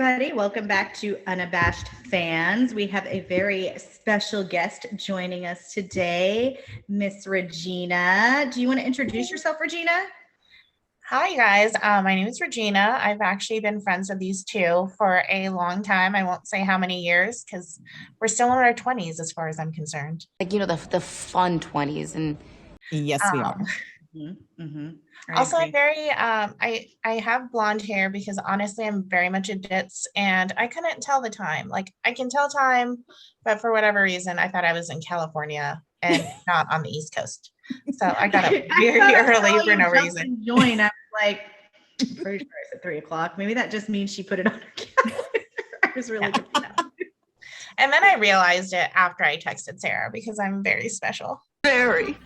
everybody. Welcome back to Unabashed Fans. We have a very special guest joining us today, Miss Regina. Do you want to introduce yourself, Regina? Hi, guys. My name is Regina. I've actually been friends with these two for a long time. I won't say how many years because we're still in our 20s as far as I'm concerned. The fun 20s. And yes, we are. Also, I'm very, I have blonde hair because honestly, I'm very much a ditz and I couldn't tell the time. Like I can tell time, but for whatever reason, I thought I was in California and not on the East Coast. So I got up very early for no reason. Join. I was like, pretty sure I said 3 o'clock. Maybe that just means she put it on her calendar. I was really confused. And then I realized it after I texted Sarah because I'm very special. Very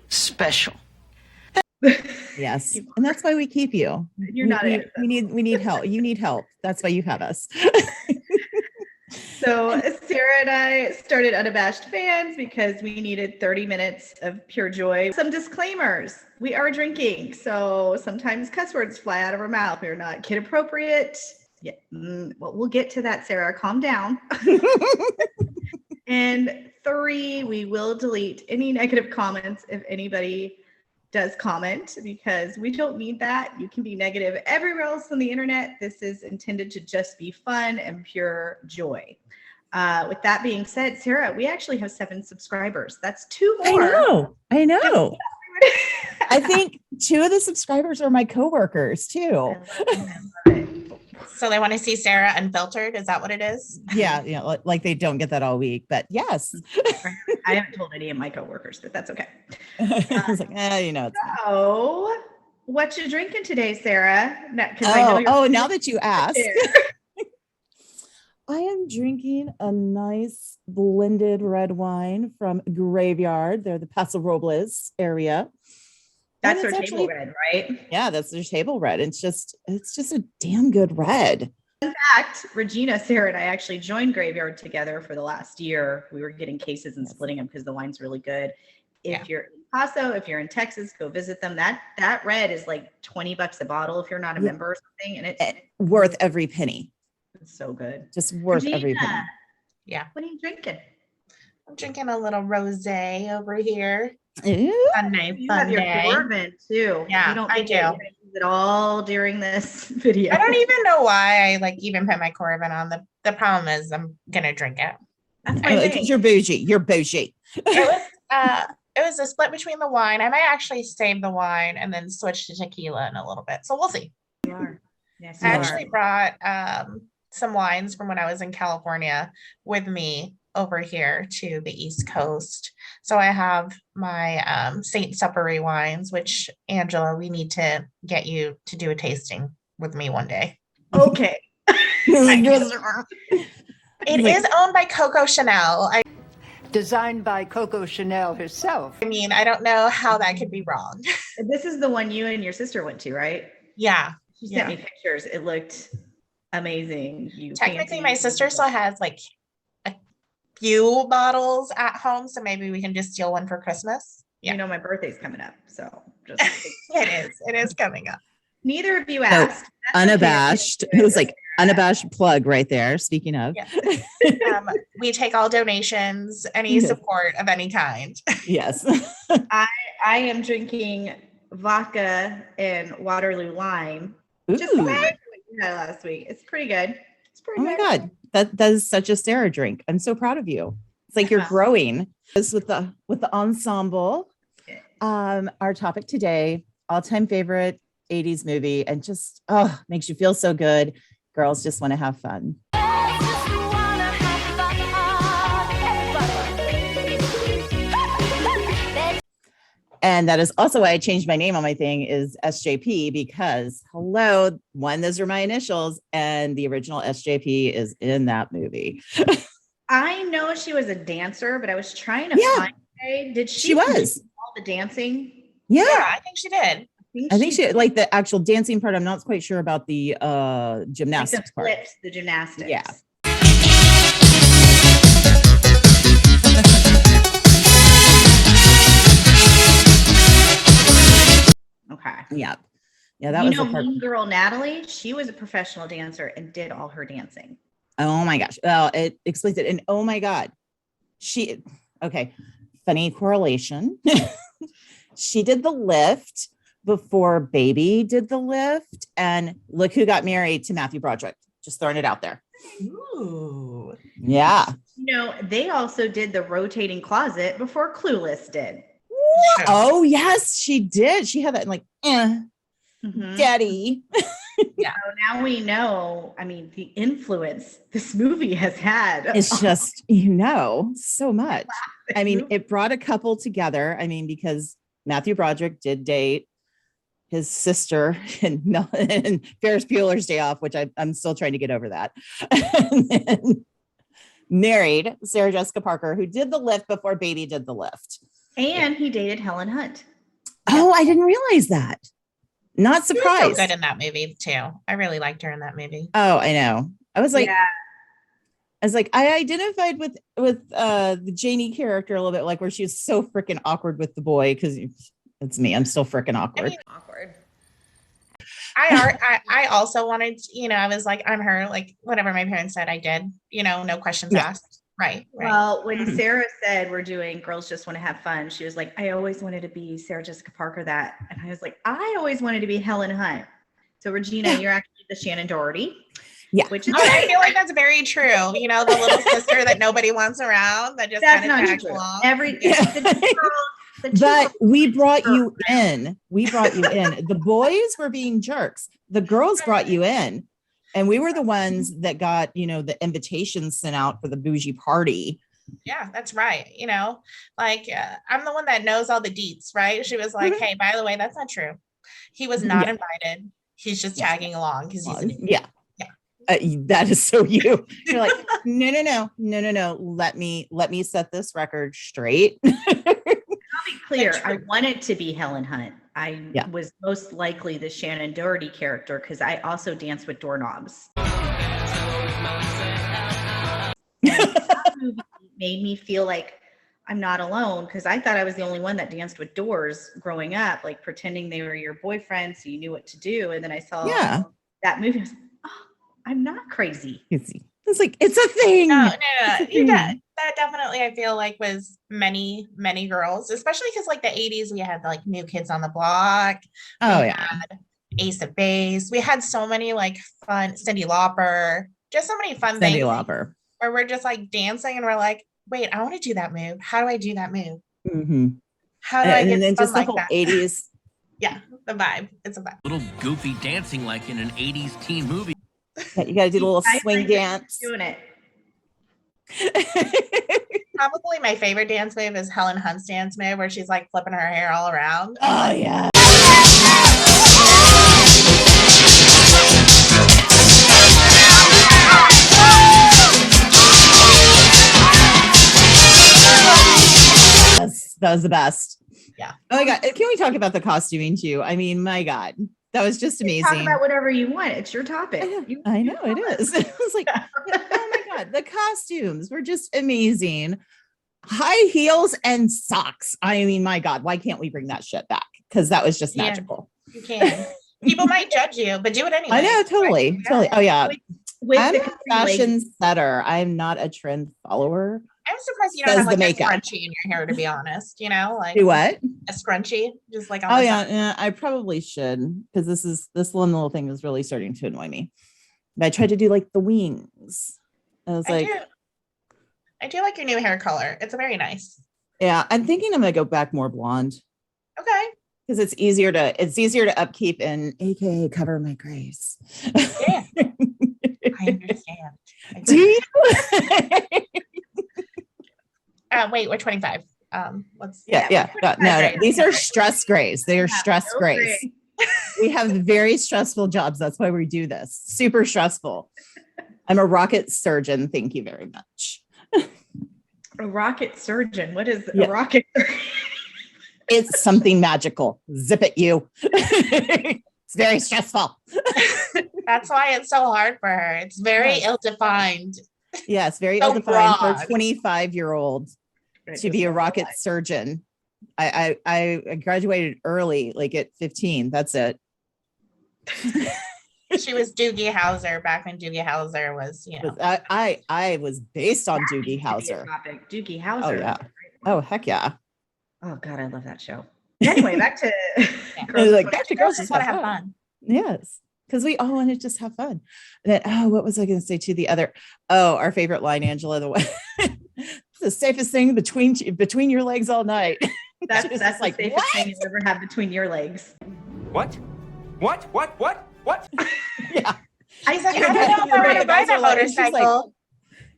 special. Yes, and that's why we keep you. You're not. We need help. You need help. That's why you have us. So Sarah and I started Unabashed Fans because we needed 30 minutes of pure joy. Some disclaimers. We are drinking, so sometimes cuss words fly out of our mouth. We're not kid appropriate. Yeah, well, we'll get to that, Sarah. Calm down. And 3, we will delete any negative comments if anybody does comment, because we don't need that. You can be negative everywhere else on the internet. This is intended to just be fun and pure joy. With that being said, Sarah, we actually have 7 subscribers. That's 2 more. I know. I think 2 of the subscribers are my coworkers too. So they want to see Sarah unfiltered. Is that what it is? Yeah. Like they don't get that all week, but yes. I haven't told any of my coworkers, but that's okay. I was like, So, what you drinking today, Sarah? Now that you asked. I am drinking a nice blended red wine from Graveyard. They're the Paso Robles area. That's their table red, right? Yeah, that's their table red. It's just a damn good red. In fact, Regina, Sarah, and I actually joined Graveyard together for the last year. We were getting cases and splitting them because the wine's really good. If you're in Paso, if you're in Texas, go visit them. That red is like $20 a bottle if you're not a member or something, and it's worth every penny. It's so good. Just worth every penny. Yeah. What are you drinking? I'm drinking a little rosé over here. Ooh. Sunday, you have your bourbon too. Yeah, I do. Use it all during this video. I don't even know why I even put my Corbin on. The problem is I'm gonna drink it. That's because you're bougie. You're bougie. It was a split between the wine. I might actually save the wine and then switch to tequila in a little bit. So we'll see. You are. Yes, I actually brought some wines from when I was in California with me over here to the East Coast. So I have my Saint Suppery wines, which Angela, we need to get you to do a tasting with me one day. Okay. It is owned by Coco Chanel. Designed by Coco Chanel herself. I mean, I don't know how that could be wrong. This is the one you and your sister went to, right? Yeah. She sent me pictures. It looked amazing. Technically, my sister still has a few bottles at home, so maybe we can just steal one for Christmas. Yeah. My birthday's coming up, so just it is coming up. Neither of you asked. Unabashed. It was like unabashed plug right there. Speaking of, we take all donations, any support of any kind. Yes. I am drinking vodka and Waterloo lime. Just like what you had last week. It's pretty good. Oh my God. That is such a Sarah drink. I'm so proud of you. It's like you're growing. This with the ensemble. Our topic today, all-time favorite 80s movie, and just makes you feel so good. Girls just want to have fun. And that is also why I changed my name on my thing is SJP, because those are my initials, and the original SJP is in that movie. I know she was a dancer, but I was trying to find her. Did she was all the dancing? Yeah, I think she did. I think she like the actual dancing part. I'm not quite sure about the gymnastics part. The gymnastics. Yeah. Okay. Yeah. Yeah, that was the part. Mean Girl Natalie, she was a professional dancer and did all her dancing. Oh my gosh. Well, it explains it. And oh my God. Okay. Funny correlation. She did the lift before Baby did the lift. And look who got married to Matthew Broderick. Just throwing it out there. Ooh. Yeah. They also did the rotating closet before Clueless did. Oh, yes, she did. She had that like, daddy. Yeah. So now we know, the influence this movie has had. It's just, so much. It brought a couple together. Because Matthew Broderick did date his sister and Ferris Bueller's Day Off, which I'm still trying to get over that. And then married Sarah Jessica Parker, who did the lift before Baby did the lift. And he dated Helen Hunt. Oh, I didn't realize that. Not surprised. She was so good in that movie too. I really liked her in that movie. Oh, I know. I was like, I identified with the Janie character a little bit, like where she was so freaking awkward with the boy, because it's me. I'm still freaking awkward. I also wanted, I was like, I'm her, like whatever my parents said I did, no questions asked. Right. Well, when Sarah said we're doing Girls Just Want to Have Fun, she was like, I always wanted to be Sarah Jessica Parker that. And I was like, I always wanted to be Helen Hunt. So Regina, you're actually the Shannon Doherty. Yeah. Which is I feel like that's very true. The little sister that nobody wants around that just kind of tags along. But we brought you in. The boys were being jerks. The girls brought you in. And we were the ones that got, the invitations sent out for the bougie party. Yeah, that's right. I'm the one that knows all the deets, right? She was like, hey, by the way, that's not true. He was not invited. He's just tagging along because he's an idiot. That is so you. You're like, no. Let me set this record straight. I'll be clear. I wanted to be Helen Hunt. I was most likely the Shannon Doherty character because I also danced with doorknobs. That movie made me feel like I'm not alone because I thought I was the only one that danced with doors growing up, like pretending they were your boyfriend so you knew what to do. And then I saw that movie. I was like, oh, I'm not crazy. It's like, it's a thing. No. That definitely, I feel like, was many, many girls, especially because like the 80s, we had like New Kids on the Block. We had Ace of Base. We had so many like fun, Cyndi Lauper, just so many fun things. Cyndi Lauper. Where we're just like dancing and we're like, wait, I want to do that move. How do I do that move? Mm-hmm. How do I get then just like the whole that? 80s. Yeah, the vibe. It's a vibe. Little goofy dancing like in an 80s teen movie. Yeah, you got to do a little swing dance. Doing it. Probably my favorite dance move is Helen Hunt's dance move where she's like flipping her hair all around. Oh, yeah. That was the best. Yeah. Oh my God. Can we talk about the costuming too? My God, that was just amazing. Talk about whatever you want. It's your topic. I know it is. I was like, oh my God, the costumes were just amazing. High heels and socks. My God, why can't we bring that shit back? Because that was just magical. You can. People might judge you, but do it anyway. I know, totally. Right? Totally. Oh yeah. I'm a fashion setter. I'm not a trend follower. I'm surprised you don't have like a scrunchie in your hair, to be honest. Like do what? A scrunchie, just like on the side. Yeah, I probably should because this one little thing is really starting to annoy me. But I tried to do like the wings. I do like your new hair color. It's very nice. Yeah, I'm thinking I'm gonna go back more blonde. Okay. Because it's easier to upkeep and AKA cover my grays. Yeah. I understand. Do you? Wait, we're 25. No. These are stress grays. They are stress grays. We have very stressful jobs. That's why we do this. Super stressful. I'm a rocket surgeon. Thank you very much. A rocket surgeon? What is a rocket surgeon? It's something magical. Zip it, you. It's very stressful. That's why it's so hard for her. It's very ill-defined. Yeah, it's very ill-defined for a 25-year-old to be a rocket surgeon. I graduated early, like at 15. That's it. She was Doogie Howser back when Doogie Howser was, I was based on That Doogie needs to be a Howser. topic. Doogie Howser. Oh yeah. Oh heck yeah. Oh God, I love that show. Anyway, back to Girls like back to Girls just Just want to Have have Fun. fun. Yes. Because we all want to just have fun. And then, what was I going to say to the other? Oh, our favorite line, Angela, the one, the safest thing between your legs all night. That's the safest thing you ever have between your legs. What? Yeah. I don't know if I want to ride a motorcycle.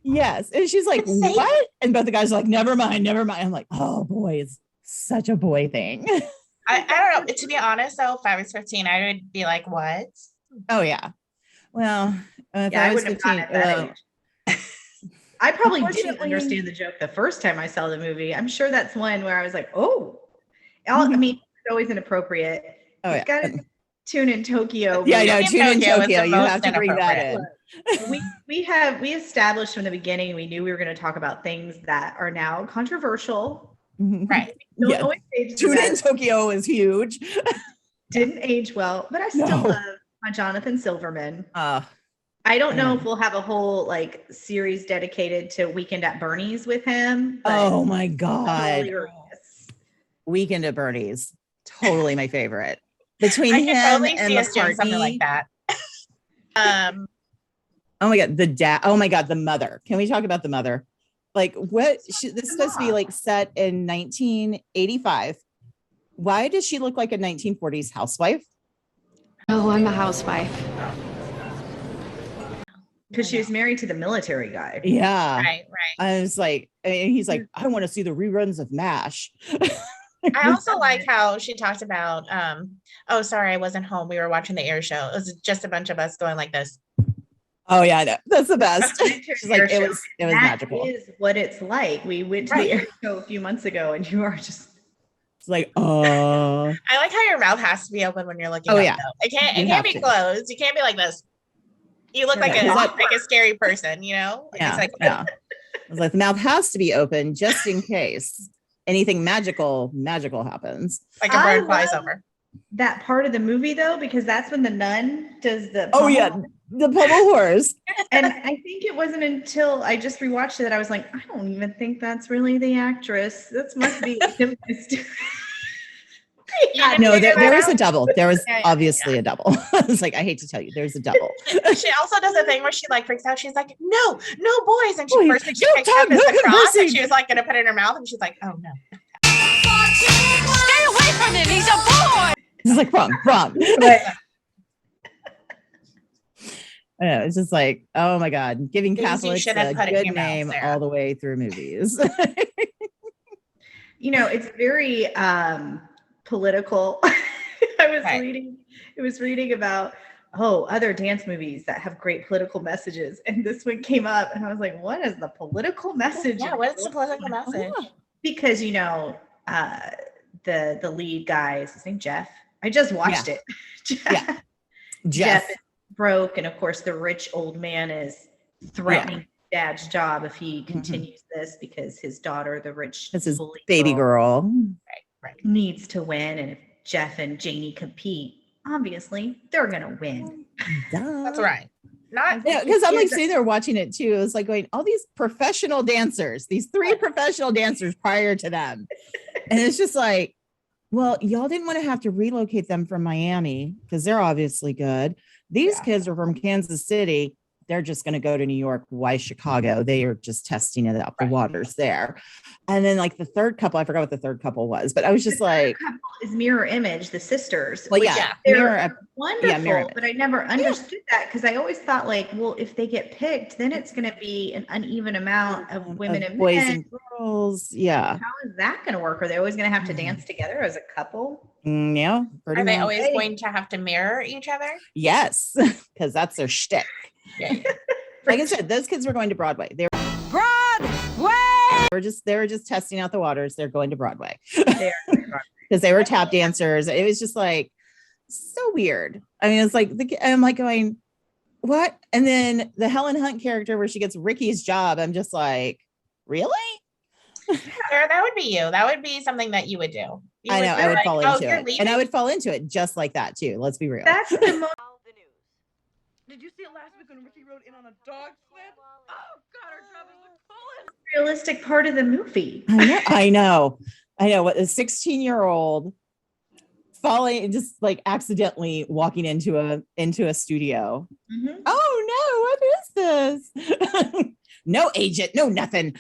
Yes. And she's like, what? And both the guys are like, never mind. I'm like, oh boy, it's such a boy thing. I don't know. To be honest, though, if I was 15, I would be like, what? Oh, yeah. Well, if I I was wouldn't 15, have gotten at that age. I probably didn't understand the joke the first time I saw the movie. I'm sure that's one where I was like, oh. I mean, it's always inappropriate. Oh, yeah. Got to Tune in Tokyo. Yeah, I know. Tune in Tokyo. You have to bring that in. We established from the beginning, we knew we were going to talk about things that are now controversial. Right. Don't always age Tune in Tokyo is huge. Didn't age well, but I still love my Jonathan Silverman. I don't know if we'll have a whole series dedicated to Weekend at Bernie's with him. Oh my God. Weekend at Bernie's. Totally my favorite. Between him totally and McCartney. Something like that. Oh my God. The dad. Oh my God. The mother. Can we talk about the mother? Like this is supposed to be set in 1985. Why does she look like a 1940s housewife? Oh, I'm a housewife. Because she was married to the military guy. Yeah. Right. I was like, and he's like, I want to see the reruns of MASH. I also like how she talked about, oh, sorry, I wasn't home. We were watching the air show. It was just a bunch of us going like this. Oh yeah, I know. That's the best. She's like, it was magical. That is what it's like. We went to the air show a few months ago and you are just. It's like, I like how your mouth has to be open when you're looking. Oh yeah. It can't be closed. You can't be like this. You look like a scary person, you know? Yeah. I was like, the mouth has to be open just in case anything magical happens. Like a bird flies over. That part of the movie though, because that's when the nun does the the pummel horse. And I think it wasn't until I just rewatched it that I was like, I don't even think that's really the actress. That must be No, there was a double. There was obviously a double. I was like, I hate to tell you, there's a double. She also does a thing where she freaks out. She's like, no boys. And she first thing she picks up is the cross and she was going to put it in her mouth and she's like, oh no. Stay away from him. He's a boy. It's like wrong. But I know, it's just like, oh my God, giving Catholics a good name all the way through movies. It's very political. I was reading about other dance movies that have great political messages, and this one came up, and I was like, "What is the political message?" Yeah, what is the political message? Because the lead guy is his name Jeff. I just watched it. Jeff is broke, and of course, the rich old man is threatening Dad's job if he continues this because his daughter, the rich baby girl, needs to win, and if Jeff and Janie compete, obviously they're gonna win. That's right. Because I'm sitting there watching it too. It's like going, all these professional dancers, these 3 professional dancers prior to them, and it's just like, well, y'all didn't want to have to relocate them from Miami because they're obviously good. These kids are from Kansas City. They're just going to go to New York. Why Chicago? They are just testing it out, the waters there. And then the third couple, I forgot what the third couple was, but I was just like, couple is Mirror Image, the sisters. Well, they're wonderful, but I never understood that because I always thought if they get picked, then it's going to be an uneven amount of women and boys men. And girls. Yeah. How is that going to work? Are they always going to have to dance together as a couple? Yeah. Are they always going to have to mirror each other? Yes, because that's their shtick. Like I said, those kids were going to Broadway. They were just testing out the waters. They're going to Broadway because they were tap dancers. It was just so weird. I mean, it's I'm going, what? And then the Helen Hunt character where she gets Ricky's job. I'm just like, really? Sarah, that would be you. That would be something that you would do. I know, I would fall into it. And I would fall into it just like that too. Let's be real. That's the most. Did you see it last week when Ricky rode in on a dog sled? Oh God, our job is the coolest. Realistic part of the movie. I know. What a 16-year-old falling, just like accidentally walking into a studio. Mm-hmm. Oh no, what is this? No agent, no nothing.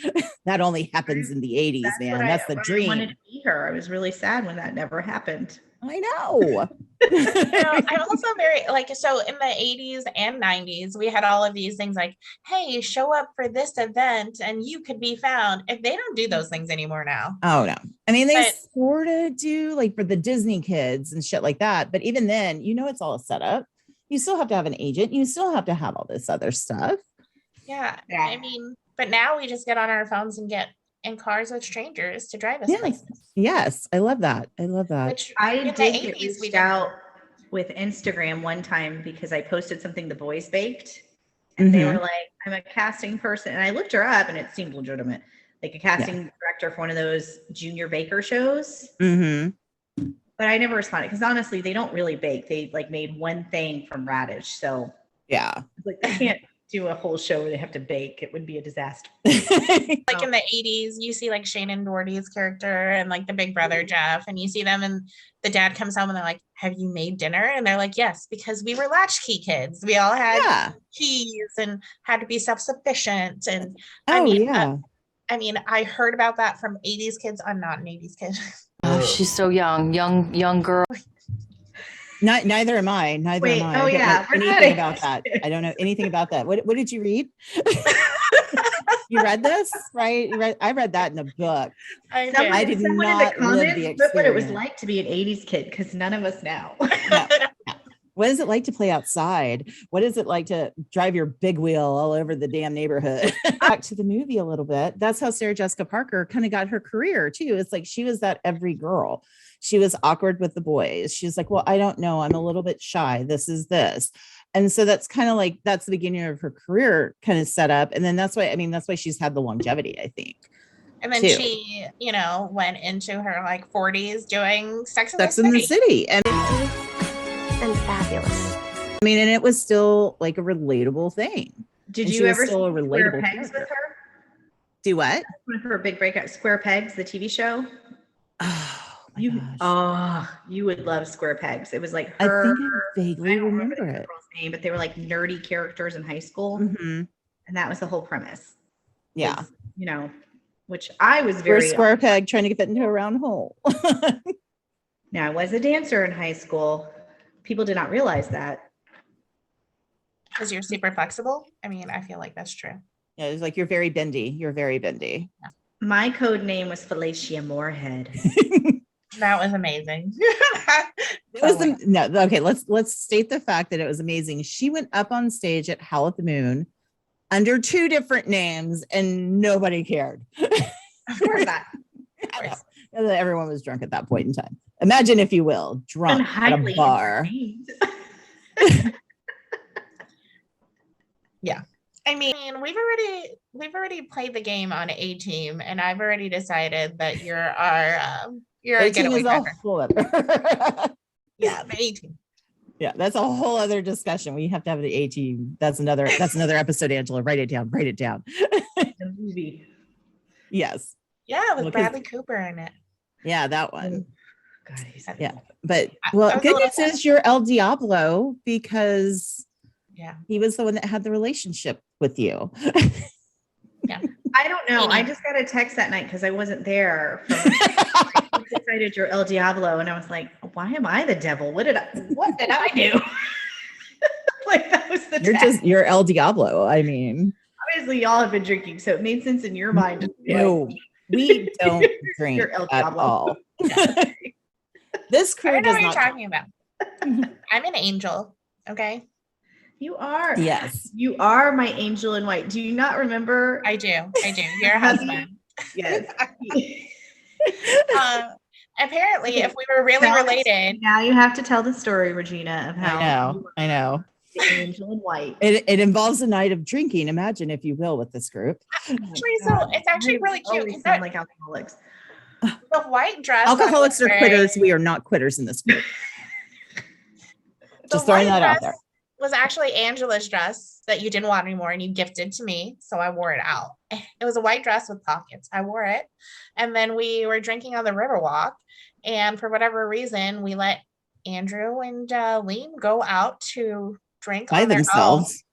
That only happens in the 80s, man. That's the dream. I wanted to be her. I was really sad when that never happened. I know. I'm also very so in the 80s and 90s, we had all of these things like, hey, show up for this event and you could be found. If they don't do those things anymore now. Oh no. I mean, they sort of do like for the Disney kids and shit like that. But even then, it's all a setup. You still have to have an agent. You still have to have all this other stuff. Yeah. I mean, but now we just get on our phones and get in cars with strangers to drive us places. Yes, I love that. Which I did get reached out with Instagram one time because I posted something the boys baked, and they were like, "I'm a casting person," and I looked her up, and it seemed legitimate, like a casting director for one of those junior baker shows. Mm-hmm. But I never responded because honestly, they don't really bake. They like made one thing from radish, so yeah, like they can't do a whole show where they have to bake. It would be a disaster. Like in the 80s, you see like Shannon Doherty's character and like the big brother Jeff, and you see them and the dad comes home and they're like, have you made dinner? And they're like, yes, because we were latchkey kids. We all had keys and had to be self-sufficient. And I mean, I heard about that from 80s kids. I'm not an 80s kid. Oh, she's so young girl. Neither am I. Neither am I. Oh, yeah. I don't know anything about that. I don't know anything about that. What did you read? You read this, right? I read that in a book. I did not live the experience. What it was like to be an 80s kid, because none of us now. No. What is it like to play outside? What is it like to drive your big wheel all over the damn neighborhood? Back to the movie a little bit. That's how Sarah Jessica Parker kind of got her career too. It's like she was that every girl. She was awkward with the boys. She's like, well, I don't know. I'm a little bit shy. This is this. And so that's kind of like, that's the beginning of her career kind of set up. And then that's why she's had the longevity, I think. And then she, went into her like 40s doing Sex in the City. And fabulous. I mean, and it was still like a relatable thing. Did you ever see a relatable Pegs with her? Do what? One of her big breakout, Square Pegs, the TV show. You would love Square Pegs. It was like her. I think I vaguely remember it. Girl's name, but they were like nerdy characters in high school, and that was the whole premise. Yeah, which I was very square peg trying to fit into a round hole. Now, I was a dancer in high school. People did not realize that. Because you're super flexible. I mean, I feel like that's true. Yeah, it's like you're very bendy. You're very bendy. Yeah. My code name was Felicia Moorhead. That was amazing. Okay, let's state the fact that it was amazing. She went up on stage at Howl at the Moon under 2 different names and nobody cared. Of course not. Everyone was drunk at that point in time. Imagine, if you will, drunk at a bar. Yeah. I mean, we've already played the game on A Team, and I've already decided that you're a getaway driver. Yeah, the A Team. Yeah, that's a whole other discussion. We have to have the A Team. That's another episode, Angela. Write it down. The movie. Yes. Yeah, with Bradley Cooper in it. Yeah, that one. God, but good news is you're El Diablo, because he was the one that had the relationship with you. Yeah. I don't know. I just got a text that night because I wasn't there. I decided you're El Diablo, and I was like, why am I the devil? What did I do? Like, that was the you're El Diablo. I mean, obviously y'all have been drinking, so it made sense in your mind. No, we don't drink at all. This crew I know does what you're not talking about. I'm an angel. Okay. You are. Yes. You are my angel in white. Do you not remember? I do. Your husband. Yes. Apparently, if we were really related. Now you have to tell the story, Regina, of how. I know. The angel in white. It involves a night of drinking, imagine, if you will, with this group. Actually, so it's actually really cute. Always sound like alcoholics. The white dress. Alcoholics are quitters. We are not quitters in this group. Just throwing that out there. Was actually Angela's dress that you didn't want anymore and you gifted to me. So I wore it out. It was a white dress with pockets. I wore it. And then we were drinking on the Riverwalk. And for whatever reason, we let Andrew and Liam go out to drink by themselves.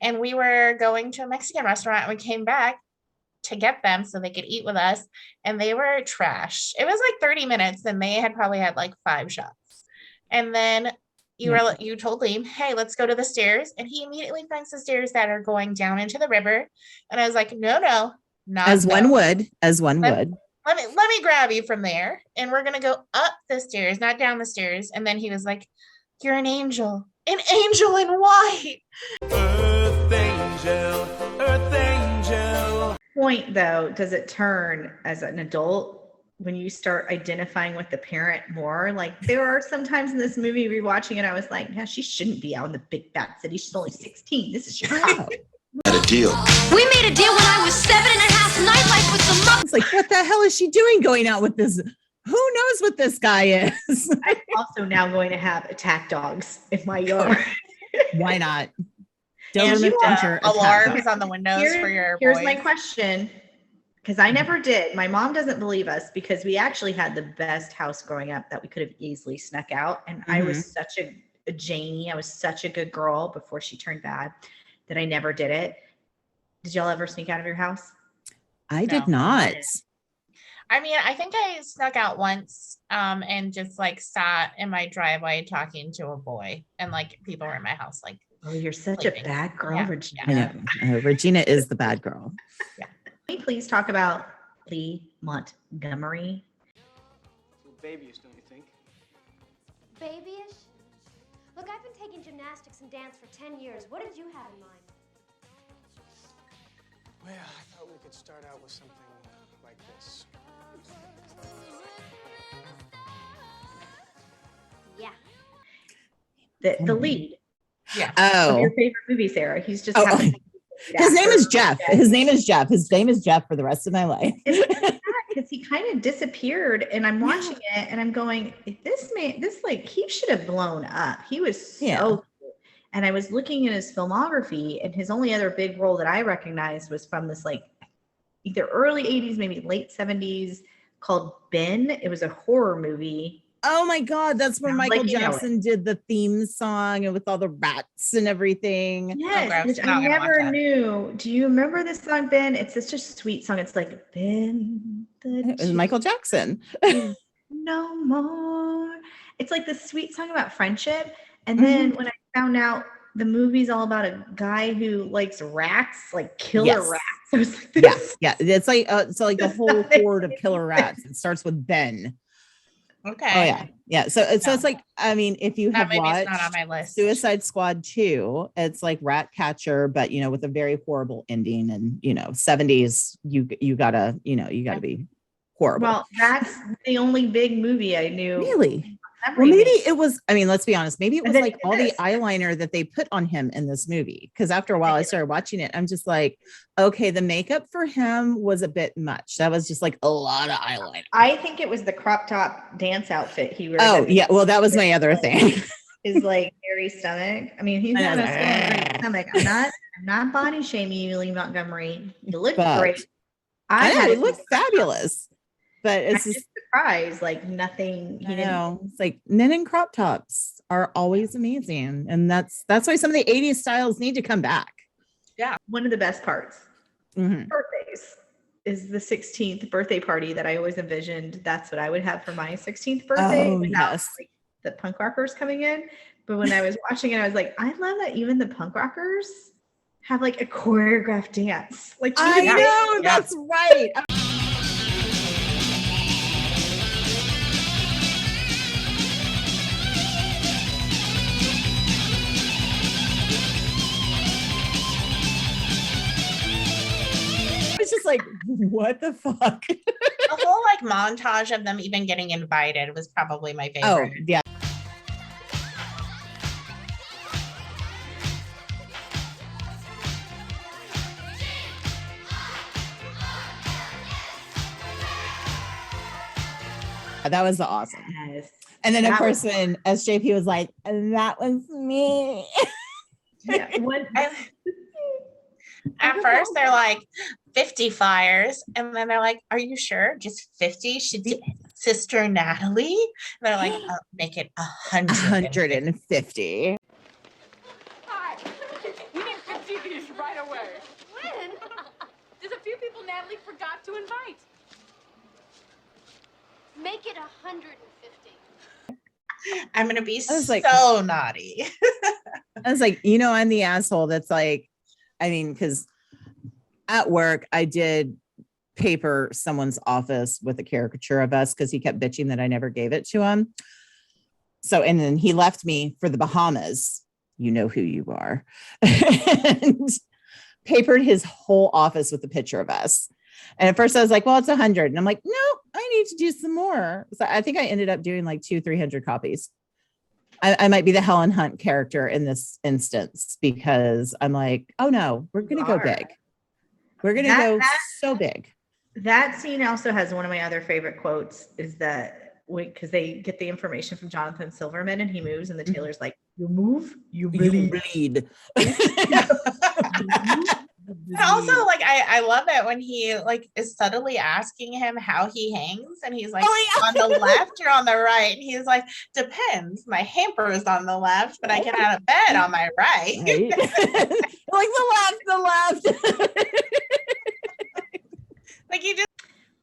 And we were going to a Mexican restaurant and we came back to get them so they could eat with us. And they were trash. It was like 30 minutes and they had probably had like 5 shots. And then you told Liam, hey, let's go to the stairs. And he immediately finds the stairs that are going down into the river. And I was like, no, not as one would. Let me grab you from there. And we're going to go up the stairs, not down the stairs. And then he was like, you're an angel in white. Earth angel, earth angel. Point though, does it turn as an adult when you start identifying with the parent more? Like there are some times in this movie rewatching it, I was like, yeah, she shouldn't be out in the big fat city. She's only 16. This is Chicago. Had a deal. We made a deal when I was 7.5. Nightlife with the mom. It's like, what the hell is she doing going out with this? Who knows what this guy is? I'm also now going to have attack dogs in my yard. Why not? Doberman Pinscher alarms on the windows for your boys. Here's my question. Because I never did. My mom doesn't believe us because we actually had the best house growing up that we could have easily snuck out. And I was such a Janie. I was such a good girl before she turned bad that I never did it. Did y'all ever sneak out of your house? I did not. I mean, I think I snuck out once and just like sat in my driveway talking to a boy and like people were in my house like, oh, you're such a bad girl, Regina. I know. Regina is the bad girl. Yeah. Can we please talk about Lee Montgomery? Babyish, don't you think? Babyish? Look, I've been taking gymnastics and dance for 10 years. What did you have in mind? Well, I thought we could start out with something like this. Yeah. The lead. Yeah. Of your favorite movie, Sarah. He's just his name is Jeff. His name is Jeff. His name is Jeff for the rest of my life. Because he kind of disappeared and I'm watching it and I'm going, this man, he should have blown up. He was so cool. And I was looking at his filmography and his only other big role that I recognized was from this like either early 80s, maybe late 70s called Ben. It was a horror movie. Oh my God, that's where Michael Jackson did the theme song and with all the rats and everything. Yes, which I never knew. Do you remember this song, Ben? It's such a sweet song. It's like, Ben. It was Michael Jackson. No more. It's like this sweet song about friendship. And then when I found out the movie's all about a guy who likes rats, like killer rats. I was like, It's like the whole horde of killer rats. It starts with Ben. Okay. Oh yeah. So it's like, I mean, if you have watched not on my list. Suicide Squad 2, it's like Rat Catcher, but with a very horrible ending. And 70s, you gotta be horrible. Well, that's the only big movie I knew. Really? Well, maybe it was, I mean, let's be honest. Maybe it was like all the eyeliner that they put on him in this movie. Because after a while I started watching it. I'm just like, okay, the makeup for him was a bit much. That was just like a lot of eyeliner. I think it was the crop top dance outfit he wore. Oh, yeah. Well, that was my other thing. His like hairy stomach. I mean, he's got a great stomach. I'm not body shaming you, Lee Montgomery. You look great. I know, it looked fabulous. But it's just surprised, like nothing. It's like men in crop tops are always amazing, and that's why some of the 80s styles need to come back. Yeah, one of the best parts. Birthdays is the 16th birthday party that I always envisioned. That's what I would have for my 16th birthday without like, the punk rockers coming in. But when I was watching it, I was like, I love that even the punk rockers have like a choreographed dance. Like I know, that's right. Just like, what the fuck? The whole like montage of them even getting invited was probably my favorite. Oh yeah. that was awesome. Yes. And then of That course was- when SJP was like, that was me. Yeah, At first, they're like 50 flyers, and then they're like, "Are you sure? Just 50?" Sister Natalie. And they're like, "Make it 150." 150. Hi. We need 50 of these right away. When? There's a few people Natalie forgot to invite. Make it 150. I'm gonna be I was like- so naughty. I was like, you know, I'm the asshole that's like, I mean, because at work, I did paper someone's office with a caricature of us because he kept bitching that I never gave it to him. So, and then he left me for the Bahamas. You know who you are. And papered his whole office with a picture of us. And at first I was like, well, it's 100. And I'm like, no, I need to do some more. So I think I ended up doing like 200-300 copies. I might be the Helen Hunt character in this instance because I'm like, oh no, we're going to go big. We're going to go so big. That scene also has one of my other favorite quotes is that because they get the information from Jonathan Silverman and he moves and the tailor's like, you move, you bleed. And also, like, I love it when he like is subtly asking him how he hangs, and he's like, on the left or on the right? And he's like, depends. My hamper is on the left, but I get out of bed on my right. Like the left. Like you just.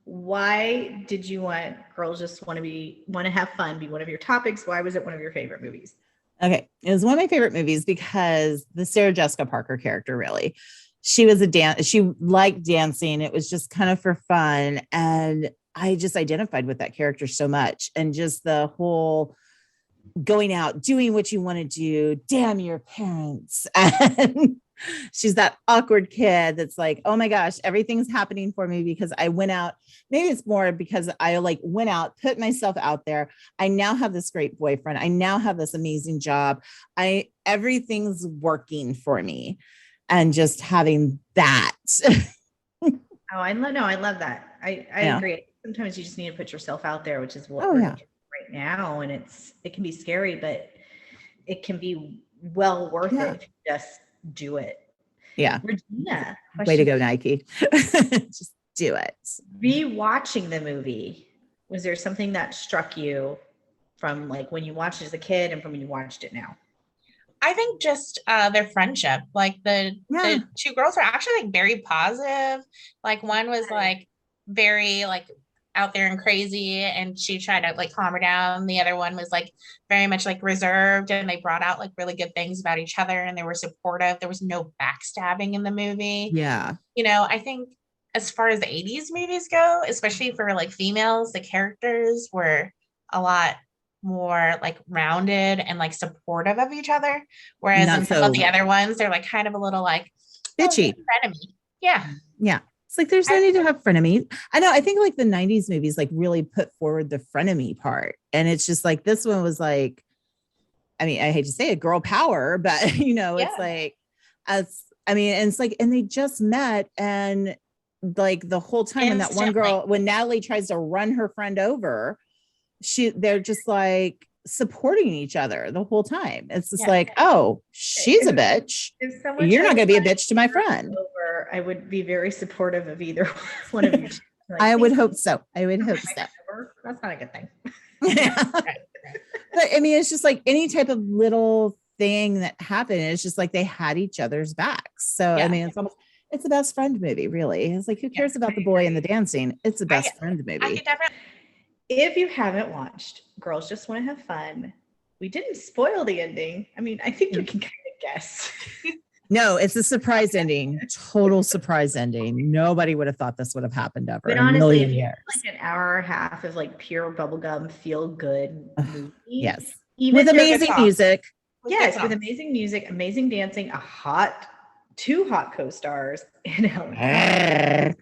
Why did you want Girls Just Want to Have Fun be one of your topics? Why was it one of your favorite movies? Okay, it was one of my favorite movies because the Sarah Jessica Parker character, really, she was she liked dancing. It was just kind of for fun. And I just identified with that character so much. And just the whole going out, doing what you want to do, damn your parents. And she's that awkward kid that's like, oh my gosh, everything's happening for me because I went out. Maybe it's more because I like went out, put myself out there. I now have this great boyfriend. I now have this amazing job. Everything's working for me. And just having that. I love that. I agree. Sometimes you just need to put yourself out there, which is what we're doing right now. And it can be scary, but it can be well worth it if you just do it. Yeah. Regina. Way to go, Nike. Just do it. Rewatching the movie, was there something that struck you from like when you watched it as a kid and from when you watched it now? I think just their friendship, like the two girls were actually like very positive. Like one was like very like out there and crazy and she tried to like calm her down. The other one was like very much like reserved and they brought out like really good things about each other and they were supportive. There was no backstabbing in the movie. Yeah. You know, I think as far as the 80s movies go, especially for like females, the characters were a lot more like rounded and like supportive of each other, whereas in some of the other ones they're like kind of a little like bitchy. Frenemy. Yeah It's like there's no need to have frenemy. I know, I think like the 90s movies like really put forward the frenemy part, and it's just like this one was like, I mean, I hate to say it, girl power, but you know, it's like and it's like, and they just met, and like the whole time when that one girl, when Natalie tries to run her friend over, they're just like supporting each other the whole time. It's just like, oh, she's a bitch. You're not going to be a bitch to my friend. I would be very supportive of either one of you. Like, I would hope so. That's not a good thing. But I mean, it's just like any type of little thing that happened. It's just like they had each other's backs. So I mean, it's the best friend movie, really. It's like, who cares about the boy and the dancing? It's the best friend movie. If you haven't watched Girls Just Want to Have Fun, we didn't spoil the ending. I mean, I think you can kind of guess. No, it's a surprise ending. Total surprise ending. Nobody would have thought this would have happened ever. But honestly, if you like an hour and a half of like pure bubblegum feel good movie. Yes. With amazing music. Yes, with amazing music, amazing dancing, two hot co-stars in Helen.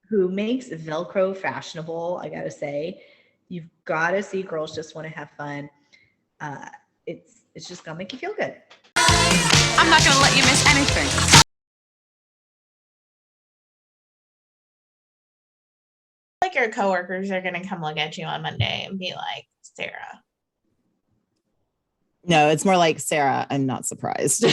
Who makes Velcro fashionable, I gotta say. You've got to see Girls Just Want to Have Fun. It's just gonna make you feel good. I'm not gonna let you miss anything. Like like your coworkers are going to come look at you on Monday and be like, Sarah. No, it's more like, Sarah, I'm not surprised.